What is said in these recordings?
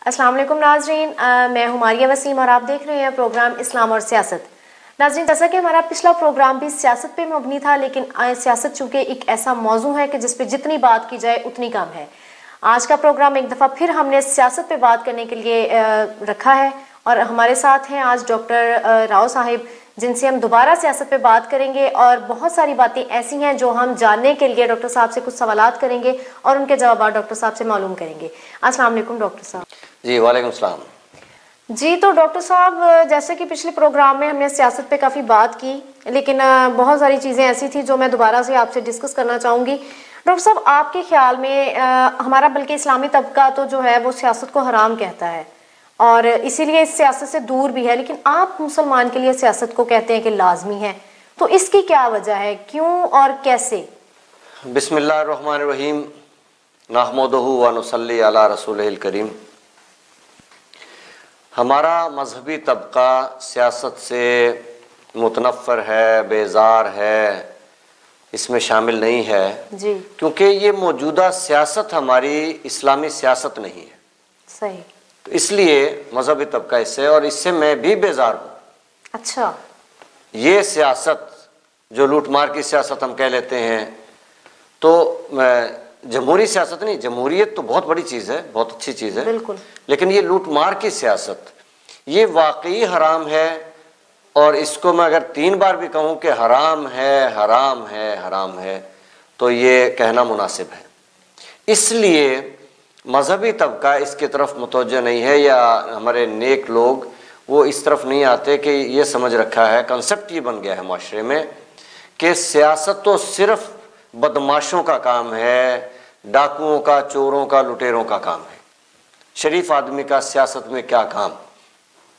अस्सलाम वालेकुम नाजरीन, मैं हूं मारिया वसीम और आप देख रहे हैं प्रोग्राम इस्लाम और सियासत। नाजरीन, जैसा कि हमारा पिछला प्रोग्राम भी सियासत पे मबनी था, लेकिन सियासत चूँकि एक ऐसा मौजू है कि जिस पे जितनी बात की जाए उतनी कम है। आज का प्रोग्राम एक दफ़ा फिर हमने सियासत पे बात करने के लिए रखा है और हमारे साथ हैं आज डॉक्टर राव साहिब, जिनसे हम दोबारा सियासत पे बात करेंगे और बहुत सारी बातें ऐसी हैं जो हम जानने के लिए डॉक्टर साहब से कुछ सवालात करेंगे और उनके जवाब डॉक्टर साहब से मालूम करेंगे। अस्सलाम वालेकुम डॉक्टर साहब। जी वालेकुम सलाम। जी, तो डॉक्टर साहब, जैसे कि पिछले प्रोग्राम में हमने सियासत पे काफ़ी बात की, लेकिन बहुत सारी चीज़ें ऐसी थी जो मैं दोबारा से आपसे डिस्कस करना चाहूँगी। डॉक्टर साहब, आपके ख्याल में हमारा बल्कि इस्लामी तबका तो जो है वो सियासत को हराम कहता है और इसीलिए इस सियासत से दूर भी है, लेकिन आप मुसलमान के लिए सियासत को कहते हैं कि लाजमी है, तो इसकी क्या वजह है, क्यों और कैसे? बिस्मिल्लाहिर्रहमानिर्रहीम, नहमदुहु व नुसल्ली अला रसूलिल करीम। हमारा मजहबी तबका सियासत से मुतनफ़र है, बेजार है, इसमें शामिल नहीं है जी, क्योंकि ये मौजूदा सियासत हमारी इस्लामी सियासत नहीं है। सही। तो इसलिए मजहबी तबका इससे, और इससे मैं भी बेजार हूँ। अच्छा। ये सियासत जो लूटमार की सियासत हम कह लेते हैं, तो जमहूरी सियासत नहीं, जमहूरियत तो बहुत बड़ी चीज़ है, बहुत अच्छी चीज़ है, बिल्कुल, लेकिन ये लूटमार की सियासत ये वाकई हराम है। और इसको मैं अगर 3 बार भी कहूँ कि हराम है, हराम है, हराम है, तो ये कहना मुनासिब है। इसलिए मजहबी तबका इसकी तरफ मुतवज्जह नहीं है, या हमारे नेक लोग वो इस तरफ नहीं आते कि ये समझ रखा है, कंसेप्ट ये बन गया है माशरे में कि सियासत तो सिर्फ बदमाशों का काम है, डाकुओं का, चोरों का, लुटेरों का काम है, शरीफ आदमी का सियासत में क्या काम।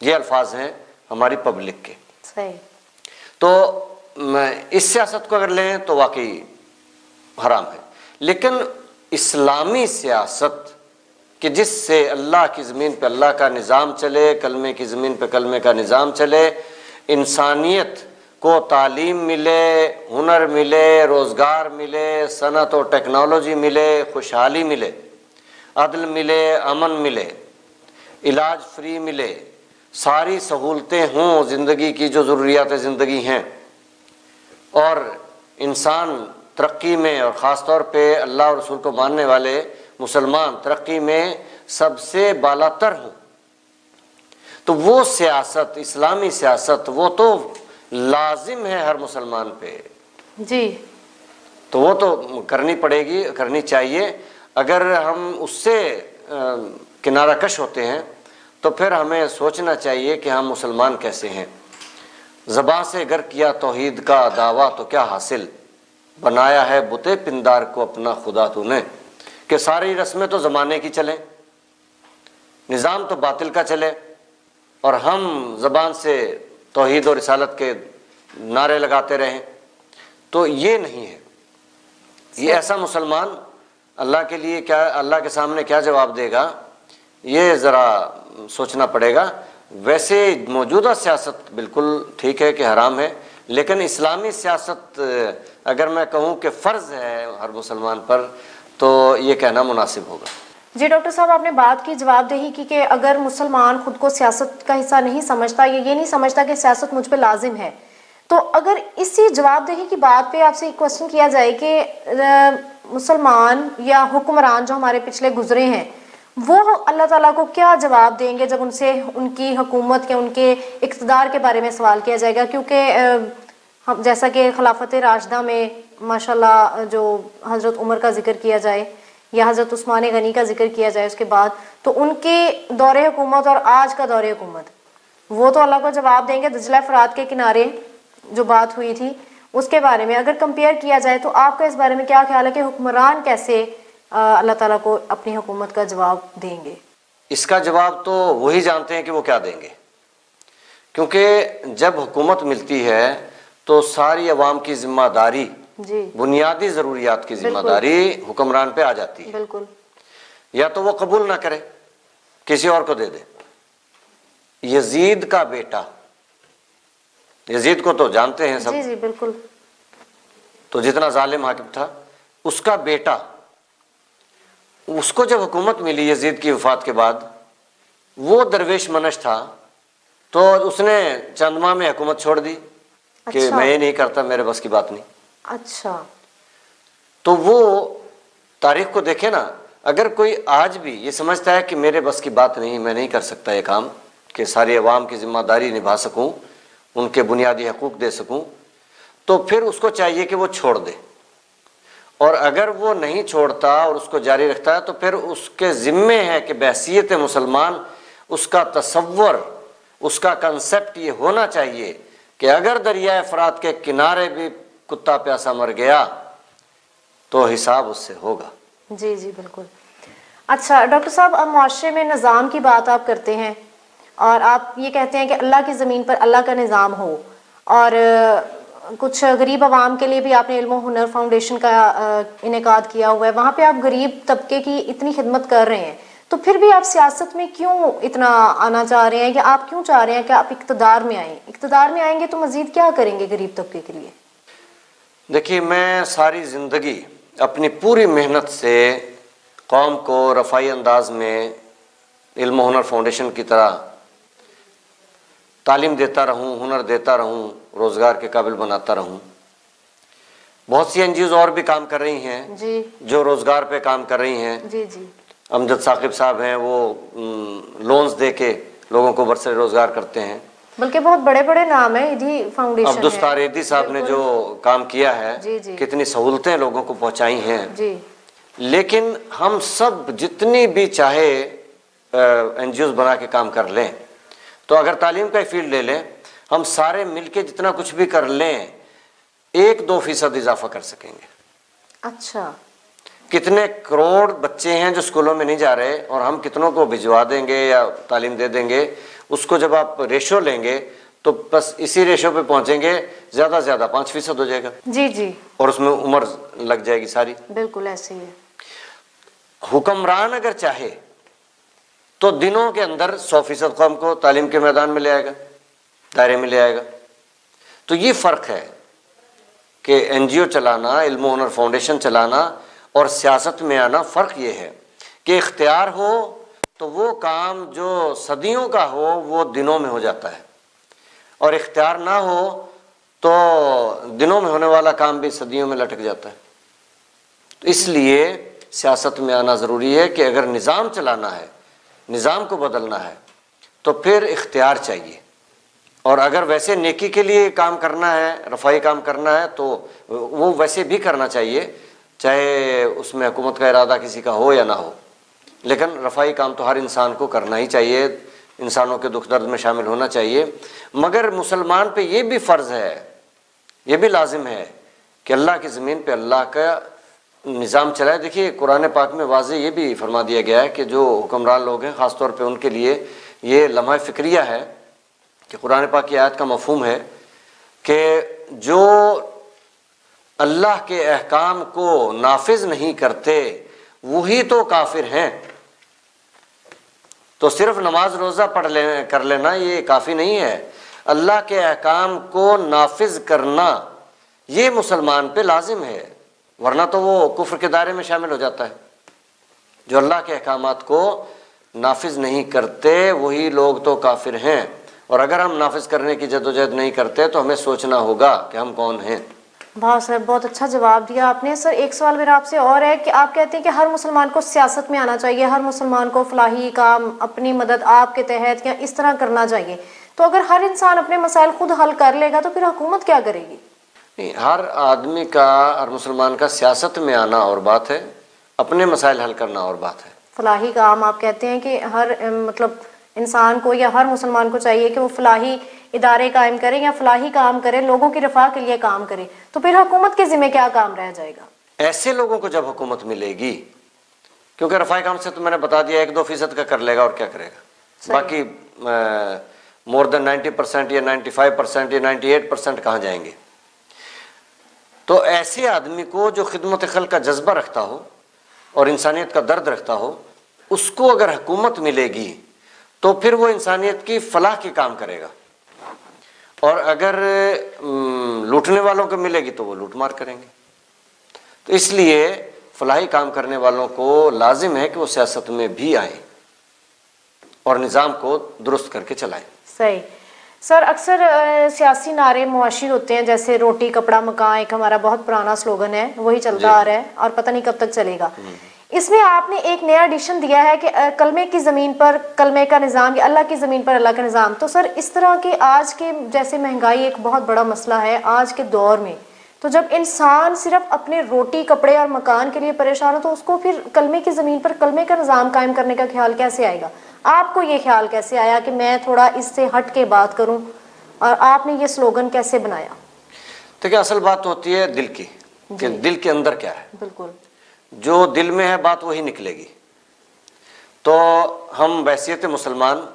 ये अल्फाज हैं हमारी पब्लिक के। सही। तो इस सियासत को अगर लें तो वाकई हराम है, लेकिन इस्लामी सियासत कि जिससे अल्लाह की ज़मीन पे अल्लाह का निज़ाम चले, कलमे की ज़मीन पे कलमे का निज़ाम चले, इंसानियत को तालीम मिले, हुनर मिले, रोज़गार मिले, सनत और टेक्नोलॉजी मिले, खुशहाली मिले, अदल मिले, अमन मिले, इलाज फ्री मिले, सारी सहूलतें हों ज़िंदगी की जो ज़रूरियात ज़िंदगी हैं, और इंसान तरक्की में, और ख़ास तौर पे अल्लाह और रसूल को मानने वाले मुसलमान तरक्की में सबसे बालातर हों, तो वो सियासत, इस्लामी सियासत, वो तो लाजिम है हर मुसलमान पे। जी, तो वो तो करनी पड़ेगी, करनी चाहिए। अगर हम उससे किनारा कश होते हैं तो फिर हमें सोचना चाहिए कि हम मुसलमान कैसे हैं। ज़बान से गर किया तौहीद का दावा तो क्या हासिल, बनाया है बुते पिंदार को अपना खुदा तूने। कि सारी रस्में तो ज़माने की चलें, निज़ाम तो बातिल का चले, और हम ज़बान से तौहीद और रिसालत के नारे लगाते रहें, तो ये नहीं है। ये ऐसा मुसलमान अल्लाह के लिए क्या, अल्लाह के सामने क्या जवाब देगा, ये ज़रा सोचना पड़ेगा। वैसे मौजूदा सियासत बिल्कुल ठीक है कि हराम है, लेकिन इस्लामी सियासत अगर मैं कहूँ कि फ़र्ज़ है हर मुसलमान पर, तो ये कहना मुनासिब होगा। जी डॉक्टर साहब, आपने बात की, जवाबदेही की कि अगर मुसलमान खुद को सियासत का हिस्सा नहीं समझता, ये नहीं समझता कि सियासत मुझ पे लाजिम है, तो अगर इसी जवाबदेही की बात पे आपसे एक क्वेश्चन किया जाए कि मुसलमान या हुक्मरान जो हमारे पिछले गुजरे हैं, वो अल्लाह ताला को क्या जवाब देंगे जब उनसे उनकी हुकूमत के, उनके इक़्तिदार के बारे में सवाल किया जाएगा? क्योंकि हम जैसा कि खिलाफत राशिदा में माशाल्लाह जो हज़रत उमर का जिक्र किया जाए या हज़रत उस्मान गनी का जिक्र किया जाए उसके बाद, तो उनके दौरे हुकूमत और आज का दौरे हुकूमत, वो तो अल्लाह को जवाब देंगे। दजला फ़रात के किनारे जो बात हुई थी उसके बारे में अगर कंपेयर किया जाए, तो आपका इस बारे में क्या ख्याल है कि हुक्मरान कैसे अल्लाह ताला को अपनी हुकूमत का जवाब देंगे? इसका जवाब तो वही जानते हैं कि वो क्या देंगे, क्योंकि जब हुकूमत मिलती है तो सारी अवाम की जिम्मेदारी, बुनियादी ज़रूरियात की जिम्मेदारी हुक्मरान पे आ जाती है। बिल्कुल। या तो वो कबूल ना करे, किसी और को दे दे। यजीद का बेटा, यजीद को तो जानते हैं सब, जी जी बिल्कुल, तो जितना जालिम हाकिम था, उसका बेटा, उसको जब हुकूमत मिली यजीद की वफात के बाद, वो दरवेश मनश था, तो उसने चंदमा में हुकूमत छोड़ दी कि अच्छा। मैं ये नहीं करता, मेरे बस की बात नहीं। अच्छा। तो वो तारीख को देखे ना, अगर कोई आज भी ये समझता है कि मेरे बस की बात नहीं, मैं नहीं कर सकता ये काम, कि सारी अवाम की जिम्मेदारी निभा सकूं, उनके बुनियादी हकूक दे सकूं, तो फिर उसको चाहिए कि वो छोड़ दे। और अगर वो नहीं छोड़ता और उसको जारी रखता है, तो फिर उसके ज़िम्मे है कि बहसीयत मुसलमान उसका तसव्वुर, उसका कंसेप्ट ये होना चाहिए कि अगर दरिया फ़रात के किनारे भी कुत्ता प्यासा मर गया तो हिसाब उससे होगा। जी जी बिल्कुल। अच्छा डॉक्टर साहब, अब माशरे में निज़ाम की बात आप करते हैं और आप ये कहते हैं कि अल्लाह की ज़मीन पर अल्लाह का निज़ाम हो, और कुछ गरीब आवाम के लिए भी आपने इल्म हुनर फाउंडेशन का इनेकाद किया हुआ है, वहाँ पे आप गरीब तबके की इतनी खिदमत कर रहे हैं, तो फिर भी आप सियासत में क्यों इतना आना चाह रहे हैं, कि आप क्यों चाह रहे हैं कि आप इक़्तिदार में आएँ? इक़्तिदार में आएंगे तो मज़ीद क्या करेंगे गरीब तबके के लिए? देखिए, मैं सारी ज़िंदगी अपनी पूरी मेहनत से कौम को रफ़ाई अंदाज में इल्म हुनर फाउंडेशन की तरह तालीम देता रहूं, हुनर देता रहूं, रोज़गार के काबिल बनाता रहूं। बहुत सी एनजीओज़ और भी काम कर रही हैं जी जो रोज़गार पे काम कर रही हैं। जी जी। अमजद साकिब साहब हैं, वो लोन्स दे के लोगों को बरसरे रोज़गार करते हैं। बल्कि बहुत बड़े बड़े नाम है, ईदी फाउंडेशन है। अब्दुस्तार ईदी साहब ने जो काम किया है, जी जी। कितनी सहूलतें लोगों को पहुंचाई हैं। जी। लेकिन हम सब जितनी भी चाहे एनजीओज़ बना के काम कर लें, तो अगर तालीम का फील्ड ले लें, हम सारे मिलके जितना कुछ भी कर लें 1-2% इजाफा कर सकेंगे। अच्छा। कितने करोड़ बच्चे हैं जो स्कूलों में नहीं जा रहे, और हम कितनों को भिजवा देंगे या तालीम दे देंगे, उसको जब आप रेशो लेंगे तो बस इसी रेशो पे पहुंचेंगे, ज़्यादा से ज़्यादा 5% हो जाएगा। जी जी। और उसमें उम्र लग जाएगी सारी। बिल्कुल ऐसे ही है। हुक्मरान अगर चाहे तो दिनों के अंदर 100% कौम को तालीम के मैदान में ले आएगा, दायरे में ले आएगा। तो ये फ़र्क है कि एनजीओ चलाना, इल्म हुनर फाउंडेशन चलाना और सियासत में आना। फ़र्क ये है कि इख्तियार हो तो वो काम जो सदियों का हो वो दिनों में हो जाता है, और इख्तियार ना हो तो दिनों में होने वाला काम भी सदियों में लटक जाता है। तो इसलिए सियासत में आना ज़रूरी है कि अगर निज़ाम चलाना है, निज़ाम को बदलना है, तो फिर इख्तियार चाहिए। और अगर वैसे नेकी के लिए काम करना है, रफ़ाई काम करना है, तो वो वैसे भी करना चाहिए, चाहे उसमें हुकूमत का इरादा किसी का हो या ना हो। लेकिन रफ़ाई काम तो हर इंसान को करना ही चाहिए, इंसानों के दुख दर्द में शामिल होना चाहिए। मगर मुसलमान पे ये भी फ़र्ज़ है, ये भी लाजिम है कि अल्लाह की ज़मीन पे अल्लाह का निज़ाम चलाए। देखिए, कुरान पाक में वाज़े ये भी फरमा दिया गया है कि जो हुक्मरान लोग हैं, ख़ास तौर पे उनके लिए ये लम्हा फ़िक्रिया है कि कुरान पाक की आयत का मफ़हूम है कि जो अल्लाह के अहकाम को नाफिज नहीं करते वही तो काफिर हैं। तो सिर्फ नमाज रोज़ा कर लेना ये काफ़ी नहीं है। अल्लाह के अहकाम को नाफिज करना ये मुसलमान पे लाजिम है, वरना तो वो कुफ्र के दायरे में शामिल हो जाता है। जो अल्लाह के अहकामात को नाफिज नहीं करते वही लोग तो काफिर हैं। और अगर हम नाफिज करने की जद्दोजहद नहीं करते तो हमें सोचना होगा कि हम कौन हैं। वाह सर, बहुत अच्छा जवाब दिया आपने। सर एक सवाल मेरा आपसे और है कि आप कहते हैं कि हर मुसलमान को सियासत में आना चाहिए, हर मुसलमान को फलाही काम अपनी मदद आपके तहत या इस तरह करना चाहिए, तो अगर हर इंसान अपने मसाइल खुद हल कर लेगा तो फिर हुकूमत क्या करेगी? नहीं, हर आदमी का, हर मुसलमान का सियासत में आना और बात है, अपने मसाइल हल करना और बात है। फलाही काम आप कहते हैं कि हर मतलब इंसान को या हर मुसलमान को चाहिए कि वो फलाही इदारे कायम करें या फलाही काम करें, लोगों की रफा के लिए काम करें, तो फिर हुकूमत के जिम्मे क्या काम रह जाएगा? ऐसे लोगों को जब हुकूमत मिलेगी, क्योंकि रफाई काम से तो मैंने बता दिया 1-2% का कर लेगा और क्या करेगा, बाकी मोर देन 90% या 95% या 98% कहाँ जाएंगे। तो ऐसे आदमी को जो खिदमत खल्क का जज्बा रखता हो और इंसानियत का दर्द रखता हो, उसको अगर हुकूमत मिलेगी तो फिर वो इंसानियत की फलाह के काम करेगा। और अगर लूटने वालों को मिलेगी तो वो लूटमार करेंगे। तो इसलिए फलाही काम करने वालों को लाजिम है कि वो सियासत में भी आए और निज़ाम को दुरुस्त करके चलाएं। सही। सर, अक्सर सियासी नारे मुआशी होते हैं, जैसे रोटी कपड़ा मकान, एक हमारा बहुत पुराना स्लोगन है, वही चलता आ रहा है और पता नहीं कब तक चलेगा। इसमें आपने एक नया एडिशन दिया है कि कलमे की ज़मीन पर कलमे का निज़ाम, या अल्लाह की ज़मीन पर अल्लाह का निज़ाम। तो सर, इस तरह के आज के जैसे महंगाई एक बहुत बड़ा मसला है आज के दौर में, तो जब इंसान सिर्फ अपने रोटी कपड़े और मकान के लिए परेशान हो, तो उसको फिर कलमे की ज़मीन पर कलमे का निज़ाम कायम करने का ख्याल कैसे आएगा? आपको ये ख्याल कैसे आया कि मैं थोड़ा इससे हट के बात करूं, और आपने ये स्लोगन कैसे बनाया? देखिए, असल बात होती है दिल की, कि दिल के अंदर क्या है। बिल्कुल, जो दिल में है बात वही निकलेगी। तो हम बैसियत मुसलमान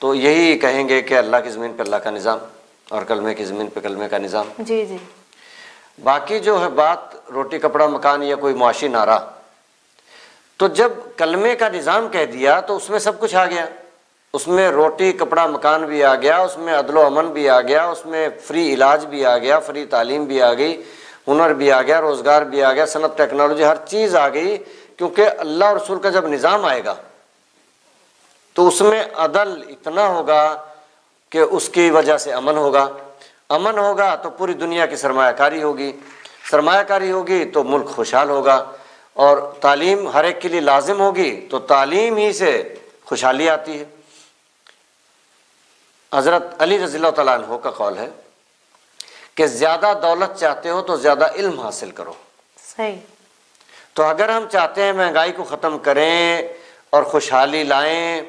तो यही कहेंगे कि अल्लाह की ज़मीन पे अल्लाह का निज़ाम और कलमे की ज़मीन पे कलमे का निज़ाम। जी जी। बाकी जो है बात रोटी कपड़ा मकान या कोई मुआशी नारा, तो जब कलमे का निज़ाम कह दिया तो उसमें सब कुछ आ गया। उसमें रोटी कपड़ा मकान भी आ गया, उसमें अदलो अमन भी आ गया, उसमें फ्री इलाज भी आ गया, फ्री तालीम भी आ गई, हुनर भी आ गया, रोज़गार भी आ गया, सनत टेक्नोलॉजी हर चीज़ आ गई। क्योंकि अल्लाह और रसूल का जब निज़ाम आएगा तो उसमें अदल इतना होगा कि उसकी वजह से अमन होगा। अमन होगा तो पूरी दुनिया की सरमायाकारी होगी, सरमायाकारी होगी तो मुल्क खुशहाल होगा, और तालीम हर एक के लिए लाजिम होगी तो तालीम ही से खुशहाली आती है। हज़रत अली रज़ियल्लाहु तआला अन्हु का कौल है कि ज़्यादा दौलत चाहते हो तो ज़्यादा इल्म हासिल करो। सही। तो अगर हम चाहते हैं महंगाई को ख़त्म करें और खुशहाली लाएं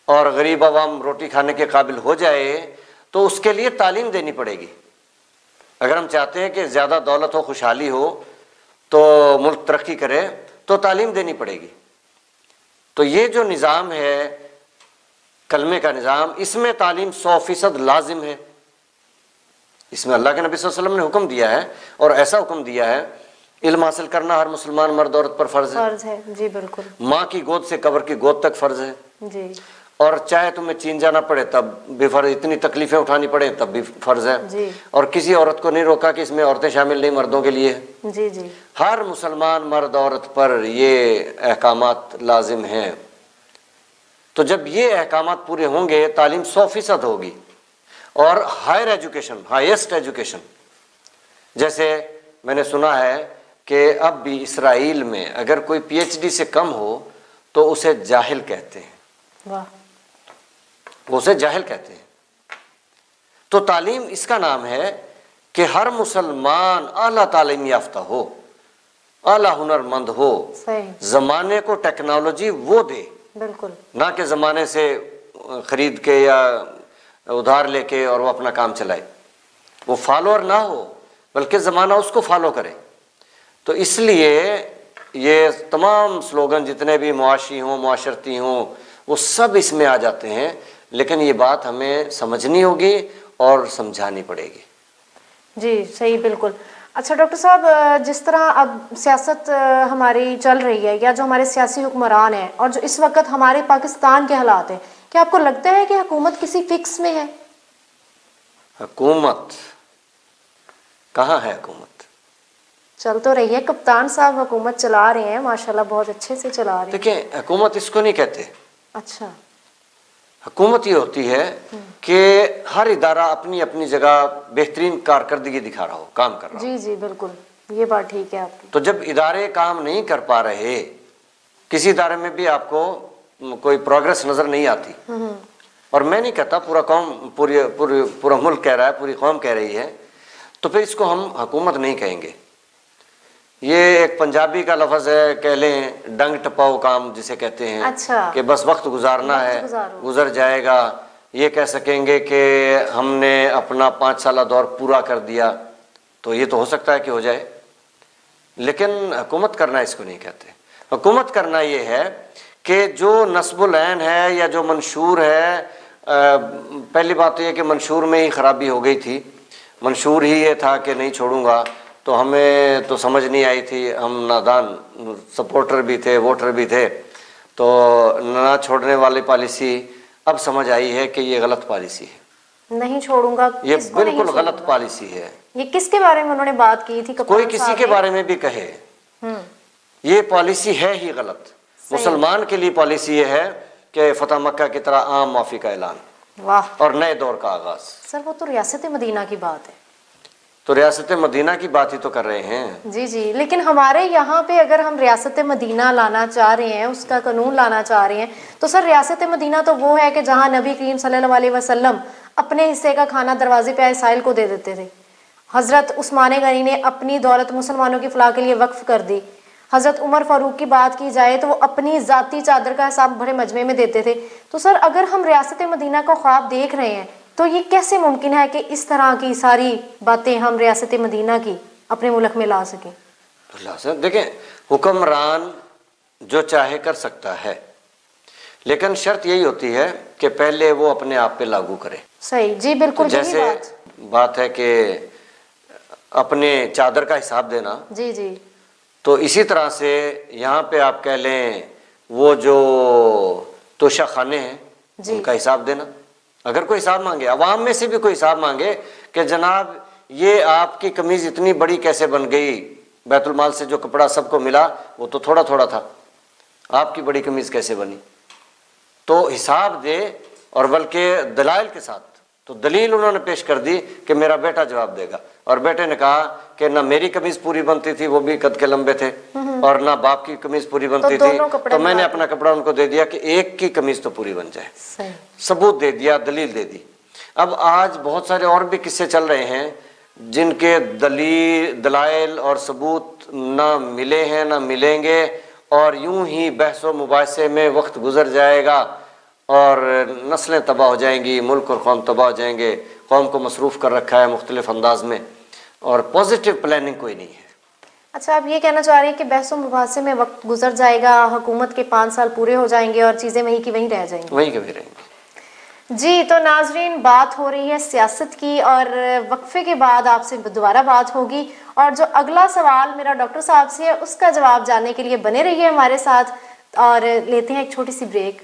और गरीब अवाम रोटी खाने के काबिल हो जाए, तो उसके लिए तालीम देनी पड़ेगी। अगर हम चाहते हैं कि ज़्यादा दौलत हो, खुशहाली हो, तो मुल्क तरक्की करे, तो तालीम देनी पड़ेगी। तो ये जो निज़ाम है कलमे का निज़ाम, इसमें तालीम 100% लाजिम है। इसमें अल्लाह के नबी सल्लल्लाहु अलैहि वसल्लम ने हुक्म दिया है, और ऐसा हुक्म दिया है, इल्म हासिल करना हर मुसलमान मर्द औरत पर फ़र्ज़ है। जी बिल्कुल। माँ की गोद से कब्र की गोद तक फ़र्ज़ है जी। और चाहे तुम्हें चीन जाना पड़े तब भी फ़र्ज़, इतनी तकलीफ़ें उठानी पड़े तब भी फ़र्ज़ है जी। और किसी औरत को नहीं रोका कि इसमें औरतें शामिल नहीं, मर्दों के लिए है। जी जी। हर मुसलमान मर्द औरत पर ये अहकामात लाजिम हैं। तो जब ये अहकामात पूरे होंगे, तालीम 100% होगी। और हायर एजुकेशन, हाईएस्ट एजुकेशन, जैसे मैंने सुना है कि अब भी इसराइल में अगर कोई PhD से कम हो तो उसे जाहिल कहते हैं। वाह। उसे जाहिल कहते हैं। तो तालीम इसका नाम है कि हर मुसलमान आला तालीम याफ्ता हो, आला हुनरमंद हो, ज़माने को टेक्नोलॉजी वो दे, बिल्कुल, ना कि ज़माने से ख़रीद के या उधार लेके और वो अपना काम चलाए। वो फॉलोअर ना हो बल्कि ज़माना उसको फॉलो करे। तो इसलिए ये तमाम स्लोगन जितने भी मुआशी हों, मुआशरती हों, वो सब इसमें आ जाते हैं। लेकिन ये बात हमें समझनी होगी और समझानी पड़ेगी। जी सही, बिल्कुल। अच्छा डॉक्टर साहब, जिस तरह अब सियासत हमारी चल रही है, या जो हमारे सियासी हुक्मरान हैं, और जो इस वक्त हमारे पाकिस्तान के हालात हैं, क्या आपको लगता है कि हुकूमत किसी फिक्स में है? हुकूमत कहाँ है? हुकूमत चल तो रही है, कप्तान साहब हुकूमत चला रहे हैं, माशाल्लाह बहुत अच्छे से चला रहे हैं। देखिए, हुकूमत इसको नहीं कहते। अच्छा। हुकूमत ये होती है कि हर इदारा अपनी अपनी जगह बेहतरीन कारकर्दगी दिखा रहा हो, काम कर रहा हो। जी जी बिल्कुल, ये बात ठीक है आपकी। तो जब इदारे काम नहीं कर पा रहे, किसी इदारे में भी आपको कोई प्रोग्रेस नजर नहीं आती, और मैं नहीं कहता, पूरा कौम पूरा मुल्क कह रहा है, पूरी कौम कह रही है, तो फिर इसको हम हुकूमत नहीं कहेंगे। ये एक पंजाबी का लफ्ज़ है, कह लें डंग टपाओ काम जिसे कहते हैं। अच्छा। कि बस वक्त गुजारना है, गुजर जाएगा। ये कह सकेंगे कि हमने अपना 5 साला दौर पूरा कर दिया, तो ये तो हो सकता है कि हो जाए, लेकिन हुकूमत करना इसको नहीं कहते। हुकूमत करना ये है कि जो नस्बुल ऐन है या जो मंशूर है, पहली बात तो ये कि मंशूर में ही ख़राबी हो गई थी। मंशूर ही ये था कि नहीं छोड़ूंगा, तो हमें तो समझ नहीं आई थी, हम नादान सपोर्टर भी थे, वोटर भी थे, तो ना छोड़ने वाली पॉलिसी अब समझ आई है कि ये गलत पॉलिसी है। नहीं छोड़ूंगा, ये बिल्कुल गलत पॉलिसी है। ये किसके बारे में उन्होंने बात की थी? कोई किसी के बारे में भी कहे, ये पॉलिसी है ही गलत। मुसलमान के लिए पॉलिसी ये है कि फतह मक्का की तरह आम माफी का ऐलान वाह। और नए दौर का आगाज। सर वो तो रियासत मदीना की बात है। तो रियासत मदीना की बात ही तो कर रहे हैं। जी जी, लेकिन हमारे यहाँ पे अगर हम रियासत मदीना लाना चाह रहे हैं, उसका कानून लाना चाह रहे हैं, तो सर रियासत मदीना तो वो है कि जहाँ नबी करीम सल्लल्लाहु अलैहि वसल्लम अपने हिस्से का खाना दरवाजे पे आए साहिल को दे देते थे। हज़रत उस्मान गनी ने अपनी दौलत मुसलमानों की फलाह के लिए वक्फ कर दी। हज़रत उमर फ़ारूक की बात की जाए तो वो अपनी ज़ाती चादर का हिसाब बड़े मजमे में देते थे। तो सर अगर हम रियासत मदीना का ख्वाब देख रहे हैं तो ये कैसे मुमकिन है कि इस तरह की सारी बातें हम रियासत मदीना की अपने मुल्क में ला सकें? देखें, हुक्मरान जो चाहे कर सकता है, लेकिन शर्त यही होती है कि पहले वो अपने आप पे लागू करे। सही जी, बिल्कुल। तो जैसे बात है कि अपने चादर का हिसाब देना, जी जी, तो इसी तरह से यहाँ पे आप कह लें वो जो तोशा खाने हैं उनका हिसाब देना। अगर कोई हिसाब मांगे, अवाम में से भी कोई हिसाब मांगे कि जनाब ये आपकी कमीज इतनी बड़ी कैसे बन गई, बैतुल माल से जो कपड़ा सबको मिला वो तो थोड़ा थोड़ा था, आपकी बड़ी कमीज कैसे बनी, तो हिसाब दे और बल्कि दलाइल के साथ। तो दलील उन्होंने पेश कर दी कि मेरा बेटा जवाब देगा, और बेटे ने कहा कि ना मेरी कमीज पूरी बनती थी, वो भी कद के लंबे थे, और ना बाप की कमीज पूरी बनती थी, तो मैंने अपना कपड़ा उनको दे दिया कि एक की कमीज तो पूरी बन जाए। सबूत दे दिया, दलील दे दी। अब आज बहुत सारे और भी किस्से चल रहे हैं जिनके दलाइल और सबूत ना मिले हैं ना मिलेंगे, और यूं ही बहसो मुबाहसे में वक्त गुजर जाएगा और नस्लें तबाह हो जाएंगी, मुल्क और कौम तबाह हो जाएंगे। कौम को मसरूफ़ कर रखा है मुख्तलिफ अंदाज में, और पॉजिटिव प्लानिंग कोई नहीं है। अच्छा, आप ये कहना चाह रहे हैं कि बहसो मुबाहसे में वक्त गुजर जाएगा, हुकूमत के 5 साल पूरे हो जाएंगे और चीज़ें वहीं की वहीं रह जाएंगी। वहीं के वहीं रहेंगी। जी, तो नाजरीन, बात हो रही है सियासत की, और वक्फे के बाद आपसे दोबारा बात होगी, और जो अगला सवाल मेरा डॉक्टर साहब से है उसका जवाब जानने के लिए बने रहिए हमारे साथ। और लेते हैं एक छोटी सी ब्रेक।